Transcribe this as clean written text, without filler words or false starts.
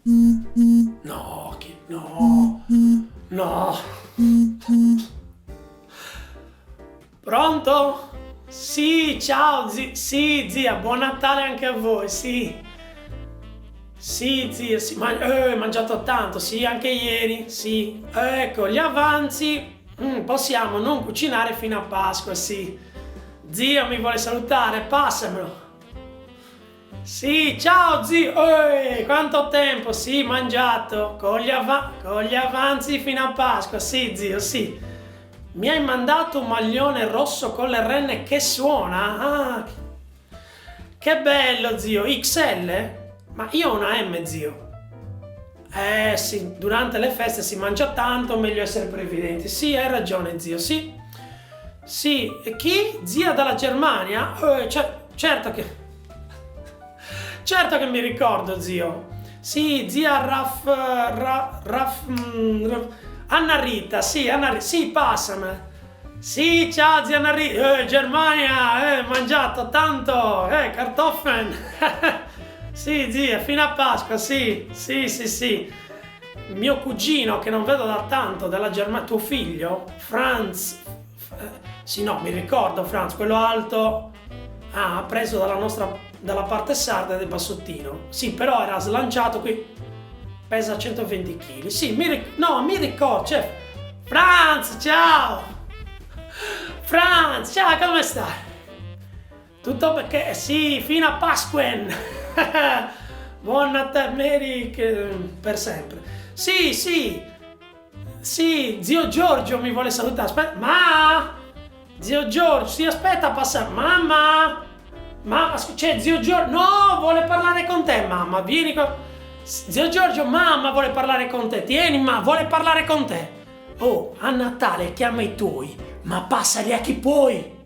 No, no, no. Pronto? Sì, ciao, sì, zia, buon Natale anche a voi, sì. Sì, zia, sì, ho mangiato tanto, sì, anche ieri, sì. Ecco, gli avanzi, possiamo non cucinare fino a Pasqua, sì. Zio mi vuole salutare, passamelo. Sì, ciao zio, quanto tempo, sì, mangiato, con gli avanzi fino a Pasqua, sì zio, sì. Mi hai mandato un maglione rosso con le renne che suona? Ah, che bello zio, XL? Ma io ho una M zio. Sì, durante le feste si mangia tanto, meglio essere previdenti. Sì, hai ragione zio, sì. Sì, e chi? Zia dalla Germania? Certo che... Certo che mi ricordo, zio. Sì, zia Anna Rita, sì, sì, passami. Sì, ciao, zia Anna Rita. Germania, mangiato tanto, Kartoffeln. Sì, zia, fino a Pasqua, sì, sì, sì, sì. Mio cugino, che non vedo da tanto, della Germania, tuo figlio, Franz. Sì, no, mi ricordo, Franz, quello alto. Ah, preso dalla parte sarda del bassottino. Sì, però era slanciato qui. Pesa 120 kg. Sì, no, mi ricordo. Cioè, Franz, ciao! Franz, ciao, come stai? Tutto perché, sì, fino a Pasquen. Buon Natale, per sempre. Sì, sì, sì, zio Giorgio mi vuole salutare. Aspetta, zio Giorgio, sì, aspetta, passa. Mamma! C'è zio Giorgio, no, vuole parlare con te, mamma, vieni qua. Zio Giorgio, mamma vuole parlare con te, tieni, ma vuole parlare con te. Oh, a Natale chiama i tuoi, ma passali a chi puoi.